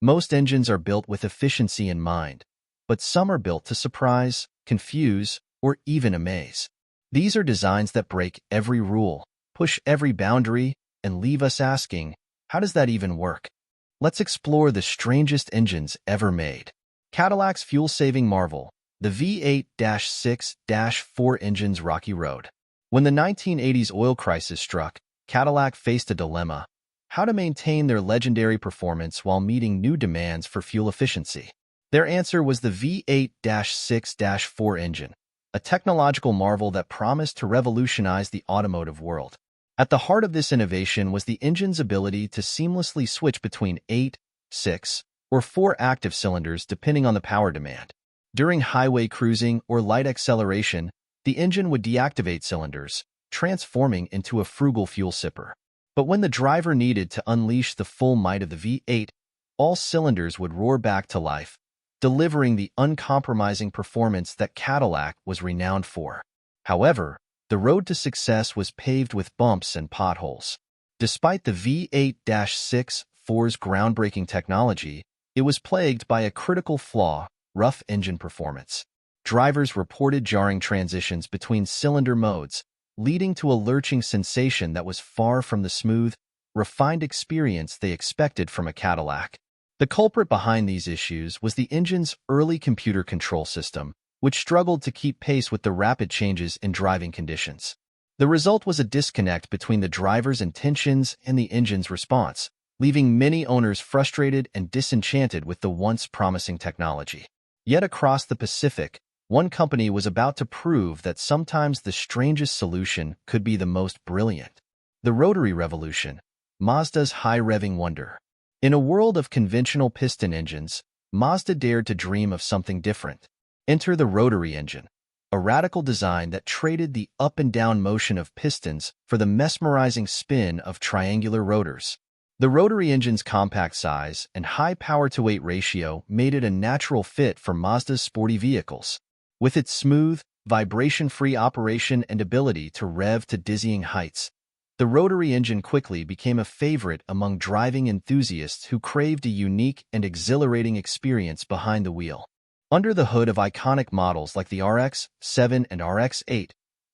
Most engines are built with efficiency in mind, but some are built to surprise, confuse, or even amaze. These are designs that break every rule, push every boundary, and leave us asking, how does that even work? Let's explore the strangest engines ever made. Cadillac's fuel-saving marvel, the V8-6-4 engine's rocky road. When the 1980s oil crisis struck, Cadillac faced a dilemma: how to maintain their legendary performance while meeting new demands for fuel efficiency. Their answer was the V8-6-4 engine, a technological marvel that promised to revolutionize the automotive world. At the heart of this innovation was the engine's ability to seamlessly switch between 8, 6, or 4 active cylinders depending on the power demand. During highway cruising or light acceleration, the engine would deactivate cylinders, transforming into a frugal fuel sipper. But when the driver needed to unleash the full might of the V8, all cylinders would roar back to life, delivering the uncompromising performance that Cadillac was renowned for. However, the road to success was paved with bumps and potholes. Despite the V8-6-4's groundbreaking technology, it was plagued by a critical flaw: rough engine performance. Drivers reported jarring transitions between cylinder modes, leading to a lurching sensation that was far from the smooth, refined experience they expected from a Cadillac. The culprit behind these issues was the engine's early computer control system, which struggled to keep pace with the rapid changes in driving conditions. The result was a disconnect between the driver's intentions and the engine's response, leaving many owners frustrated and disenchanted with the once promising technology. Yet across the Pacific, one company was about to prove that sometimes the strangest solution could be the most brilliant. The rotary revolution, Mazda's high-revving wonder. In a world of conventional piston engines, Mazda dared to dream of something different. Enter the rotary engine, a radical design that traded the up-and-down motion of pistons for the mesmerizing spin of triangular rotors. The rotary engine's compact size and high power-to-weight ratio made it a natural fit for Mazda's sporty vehicles. With its smooth, vibration-free operation and ability to rev to dizzying heights, the rotary engine quickly became a favorite among driving enthusiasts who craved a unique and exhilarating experience behind the wheel. Under the hood of iconic models like the RX-7 and RX-8,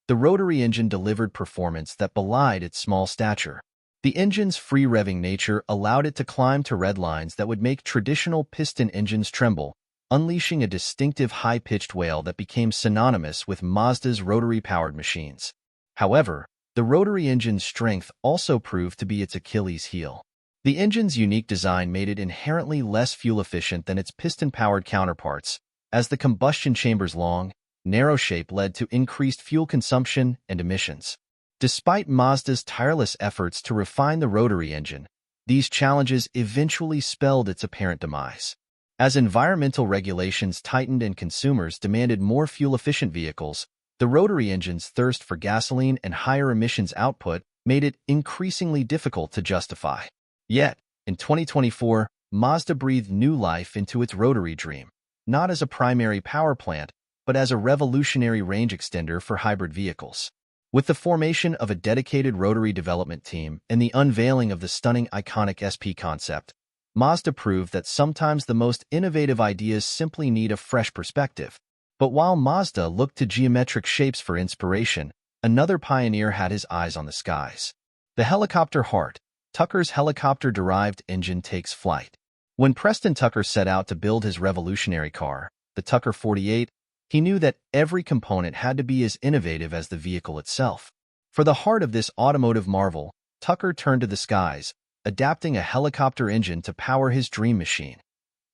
the rotary engine delivered performance that belied its small stature. The engine's free-revving nature allowed it to climb to red lines that would make traditional piston engines tremble, unleashing a distinctive high-pitched wail that became synonymous with Mazda's rotary-powered machines. However, the rotary engine's strength also proved to be its Achilles heel. The engine's unique design made it inherently less fuel-efficient than its piston-powered counterparts, as the combustion chamber's long, narrow shape led to increased fuel consumption and emissions. Despite Mazda's tireless efforts to refine the rotary engine, these challenges eventually spelled its apparent demise. As environmental regulations tightened and consumers demanded more fuel-efficient vehicles, the rotary engine's thirst for gasoline and higher emissions output made it increasingly difficult to justify. Yet, in 2024, Mazda breathed new life into its rotary dream, not as a primary power plant, but as a revolutionary range extender for hybrid vehicles. With the formation of a dedicated rotary development team and the unveiling of the stunning iconic SP concept, Mazda proved that sometimes the most innovative ideas simply need a fresh perspective. But while Mazda looked to geometric shapes for inspiration, another pioneer had his eyes on the skies. The helicopter heart, Tucker's helicopter-derived engine takes flight. When Preston Tucker set out to build his revolutionary car, the Tucker 48, he knew that every component had to be as innovative as the vehicle itself. For the heart of this automotive marvel, Tucker turned to the skies, adapting a helicopter engine to power his dream machine,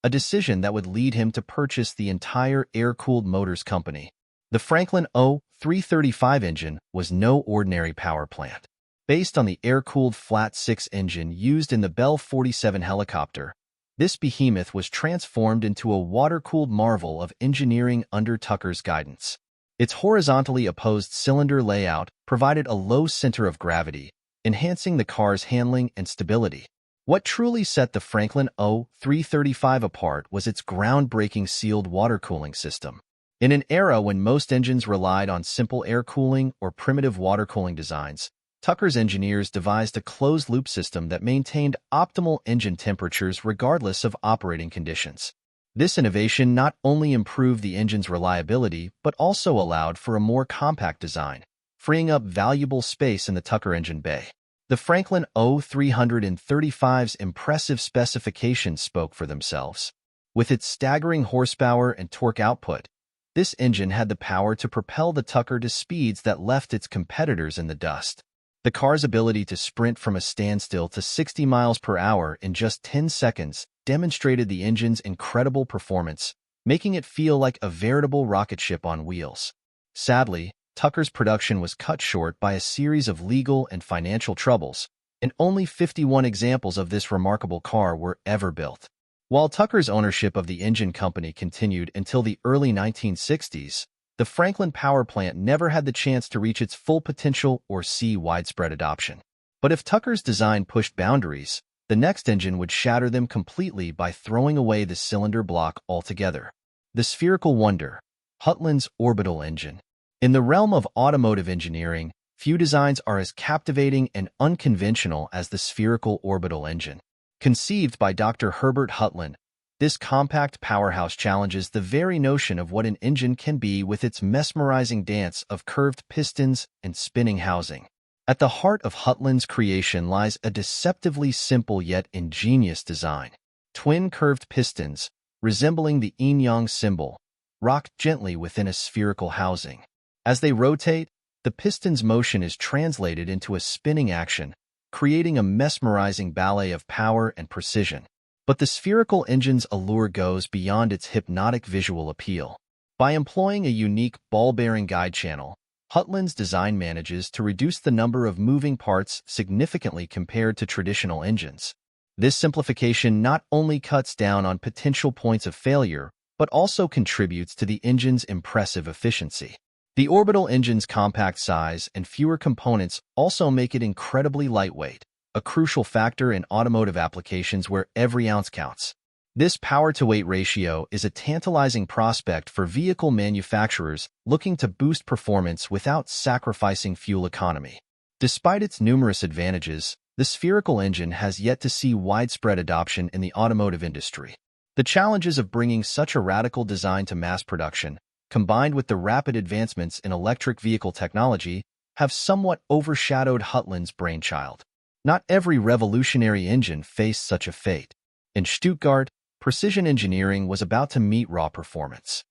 a decision that would lead him to purchase the entire air-cooled motors company. The Franklin O335 engine was no ordinary power plant. Based on the air-cooled flat-six engine used in the Bell 47 helicopter, this behemoth was transformed into a water-cooled marvel of engineering under Tucker's guidance. Its horizontally opposed cylinder layout provided a low center of gravity, enhancing the car's handling and stability. What truly set the Franklin O335 apart was its groundbreaking sealed water cooling system. In an era when most engines relied on simple air cooling or primitive water cooling designs, Tucker's engineers devised a closed-loop system that maintained optimal engine temperatures regardless of operating conditions. This innovation not only improved the engine's reliability but also allowed for a more compact design, freeing up valuable space in the Tucker engine bay. The Franklin O335's impressive specifications spoke for themselves. With its staggering horsepower and torque output, this engine had the power to propel the Tucker to speeds that left its competitors in the dust. The car's ability to sprint from a standstill to 60 miles per hour in just 10 seconds demonstrated the engine's incredible performance, making it feel like a veritable rocket ship on wheels. Sadly, Tucker's production was cut short by a series of legal and financial troubles, and only 51 examples of this remarkable car were ever built. While Tucker's ownership of the engine company continued until the early 1960s, the Franklin power plant never had the chance to reach its full potential or see widespread adoption. But if Tucker's design pushed boundaries, the next engine would shatter them completely by throwing away the cylinder block altogether. The spherical wonder, Hutland's orbital engine. In the realm of automotive engineering, few designs are as captivating and unconventional as the spherical orbital engine. Conceived by Dr. Herbert Hutland, this compact powerhouse challenges the very notion of what an engine can be with its mesmerizing dance of curved pistons and spinning housing. At the heart of Hutland's creation lies a deceptively simple yet ingenious design. Twin curved pistons, resembling the yin-yang symbol, rock gently within a spherical housing. As they rotate, the piston's motion is translated into a spinning action, creating a mesmerizing ballet of power and precision. But the spherical engine's allure goes beyond its hypnotic visual appeal. By employing a unique ball-bearing guide channel, Hutland's design manages to reduce the number of moving parts significantly compared to traditional engines. This simplification not only cuts down on potential points of failure, but also contributes to the engine's impressive efficiency. The orbital engine's compact size and fewer components also make it incredibly lightweight, a crucial factor in automotive applications where every ounce counts. This power-to-weight ratio is a tantalizing prospect for vehicle manufacturers looking to boost performance without sacrificing fuel economy. Despite its numerous advantages, the spherical engine has yet to see widespread adoption in the automotive industry. The challenges of bringing such a radical design to mass production, combined with the rapid advancements in electric vehicle technology, have somewhat overshadowed Hutland's brainchild. Not every revolutionary engine faced such a fate. In Stuttgart, precision engineering was about to meet raw performance.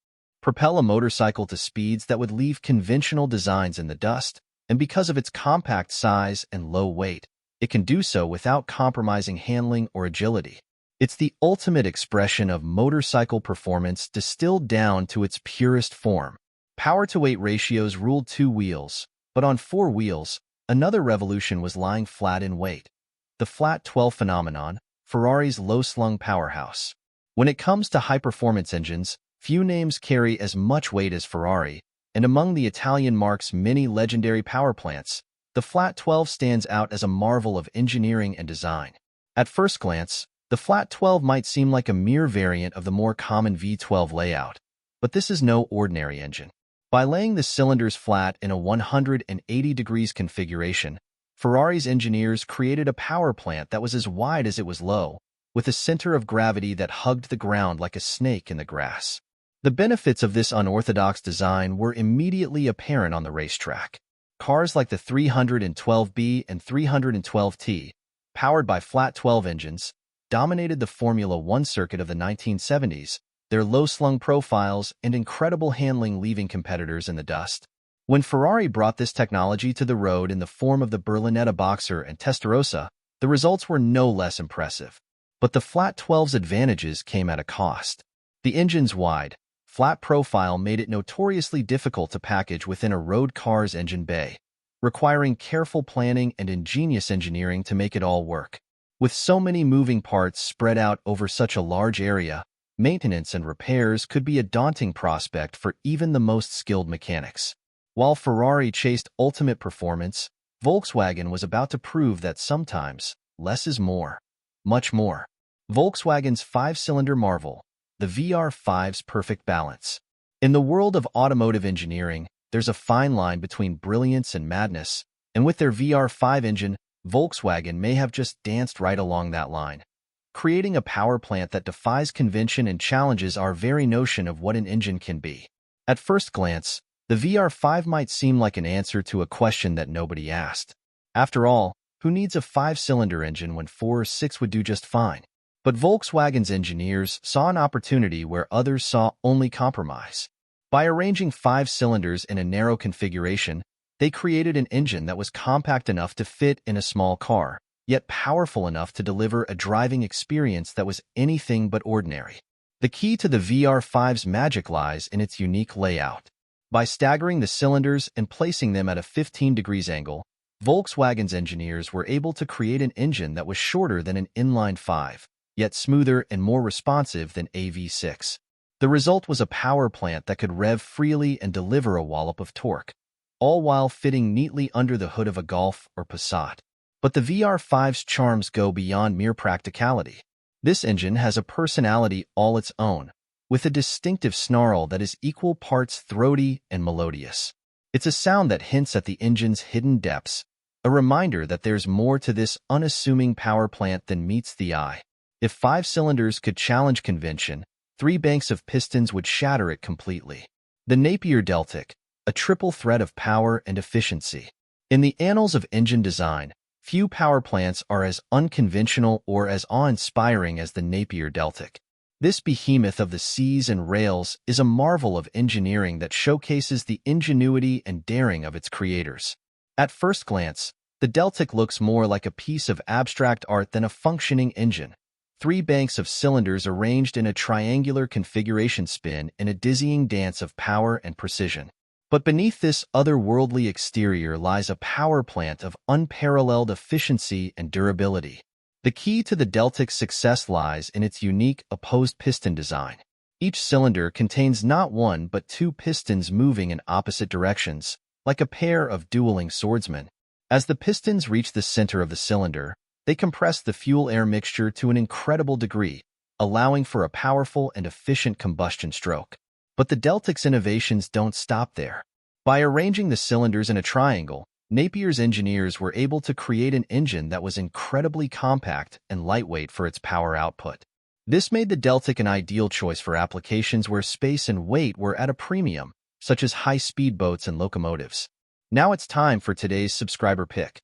Propel a motorcycle to speeds that would leave conventional designs in the dust, and because of its compact size and low weight, it can do so without compromising handling or agility. It's the ultimate expression of motorcycle performance distilled down to its purest form. Power-to-weight ratios ruled 2 wheels, but on 4 wheels, another revolution was lying flat in weight. The flat 12 phenomenon, Ferrari's low-slung powerhouse. When it comes to high-performance engines, few names carry as much weight as Ferrari, and among the Italian marque's many legendary power plants, the flat 12 stands out as a marvel of engineering and design. At first glance, the flat 12 might seem like a mere variant of the more common V12 layout, but this is no ordinary engine. By laying the cylinders flat in a 180 degrees configuration, Ferrari's engineers created a power plant that was as wide as it was low, with a center of gravity that hugged the ground like a snake in the grass. The benefits of this unorthodox design were immediately apparent on the racetrack. Cars like the 312B and 312T, powered by flat 12 engines, dominated the Formula One circuit of the 1970s, their low-slung profiles and incredible handling leaving competitors in the dust. When Ferrari brought this technology to the road in the form of the Berlinetta Boxer and Testarossa, the results were no less impressive. But the flat 12's advantages came at a cost. The engine's wide, flat profile made it notoriously difficult to package within a road car's engine bay, requiring careful planning and ingenious engineering to make it all work. With so many moving parts spread out over such a large area, maintenance and repairs could be a daunting prospect for even the most skilled mechanics. While Ferrari chased ultimate performance, Volkswagen was about to prove that sometimes less is more. Much more. Volkswagen's 5-cylinder marvel, the VR5's perfect balance. In the world of automotive engineering, there's a fine line between brilliance and madness, And with their VR5 engine, Volkswagen may have just danced right along that line, creating a power plant that defies convention and challenges our very notion of what an engine can be. At first glance, the VR5 might seem like an answer to a question that nobody asked. After all, who needs a 5-cylinder engine when 4 or 6 would do just fine? But Volkswagen's engineers saw an opportunity where others saw only compromise. By arranging 5 cylinders in a narrow configuration, they created an engine that was compact enough to fit in a small car, yet powerful enough to deliver a driving experience that was anything but ordinary. The key to the VR5's magic lies in its unique layout. By staggering the cylinders and placing them at a 15 degrees angle, Volkswagen's engineers were able to create an engine that was shorter than an inline 5, yet smoother and more responsive than a V6. The result was a power plant that could rev freely and deliver a wallop of torque, all while fitting neatly under the hood of a Golf or Passat. But the VR5's charms go beyond mere practicality. This engine has a personality all its own, with a distinctive snarl that is equal parts throaty and melodious. It's a sound that hints at the engine's hidden depths, a reminder that there's more to this unassuming power plant than meets the eye. If 5 cylinders could challenge convention, 3 banks of pistons would shatter it completely. The Napier Deltic, a triple threat of power and efficiency. In the annals of engine design, few power plants are as unconventional or as awe-inspiring as the Napier Deltic. This behemoth of the seas and rails is a marvel of engineering that showcases the ingenuity and daring of its creators. At first glance, the Deltic looks more like a piece of abstract art than a functioning engine. 3 banks of cylinders arranged in a triangular configuration spin in a dizzying dance of power and precision. But beneath this otherworldly exterior lies a power plant of unparalleled efficiency and durability. The key to the Deltic's success lies in its unique opposed piston design. Each cylinder contains not 1 but 2 pistons moving in opposite directions, like a pair of dueling swordsmen. As the pistons reach the center of the cylinder, they compress the fuel-air mixture to an incredible degree, allowing for a powerful and efficient combustion stroke. But the Deltic's innovations don't stop there. By arranging the cylinders in a triangle, Napier's engineers were able to create an engine that was incredibly compact and lightweight for its power output. This made the Deltic an ideal choice for applications where space and weight were at a premium, such as high-speed boats and locomotives. Now it's time for today's subscriber pick.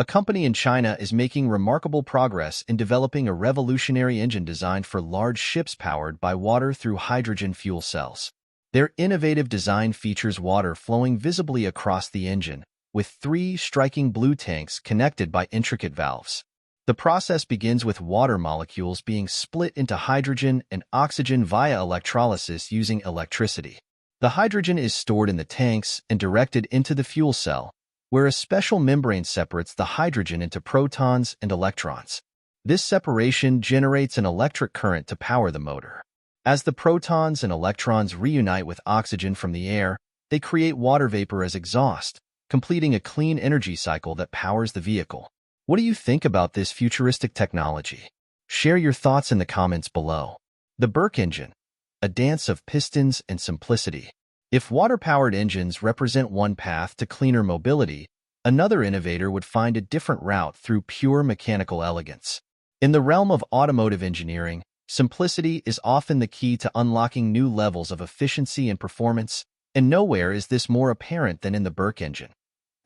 A company in China is making remarkable progress in developing a revolutionary engine designed for large ships powered by water through hydrogen fuel cells. Their innovative design features water flowing visibly across the engine, with 3 striking blue tanks connected by intricate valves. The process begins with water molecules being split into hydrogen and oxygen via electrolysis using electricity. The hydrogen is stored in the tanks and directed into the fuel cell, where a special membrane separates the hydrogen into protons and electrons. This separation generates an electric current to power the motor. As the protons and electrons reunite with oxygen from the air, they create water vapor as exhaust, completing a clean energy cycle that powers the vehicle. What do you think about this futuristic technology? Share your thoughts in the comments below. The Burke engine, a dance of pistons and simplicity. If water-powered engines represent one path to cleaner mobility, another innovator would find a different route through pure mechanical elegance. In the realm of automotive engineering, simplicity is often the key to unlocking new levels of efficiency and performance, and nowhere is this more apparent than in the Burke engine,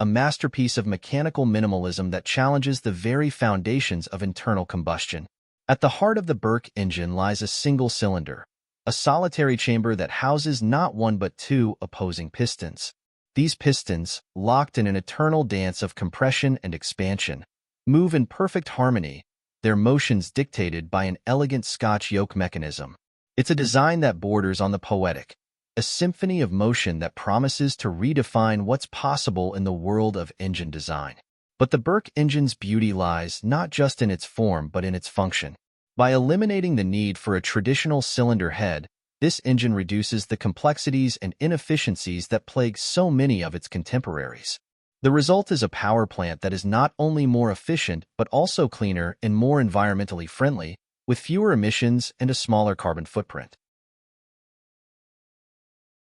a masterpiece of mechanical minimalism that challenges the very foundations of internal combustion. At the heart of the Burke engine lies a single cylinder, a solitary chamber that houses not 1 but 2 opposing pistons. These pistons, locked in an eternal dance of compression and expansion, move in perfect harmony, their motions dictated by an elegant Scotch yoke mechanism. It's a design that borders on the poetic, a symphony of motion that promises to redefine what's possible in the world of engine design. But the Burke engine's beauty lies not just in its form but in its function. By eliminating the need for a traditional cylinder head, this engine reduces the complexities and inefficiencies that plague so many of its contemporaries. The result is a power plant that is not only more efficient but also cleaner and more environmentally friendly, with fewer emissions and a smaller carbon footprint.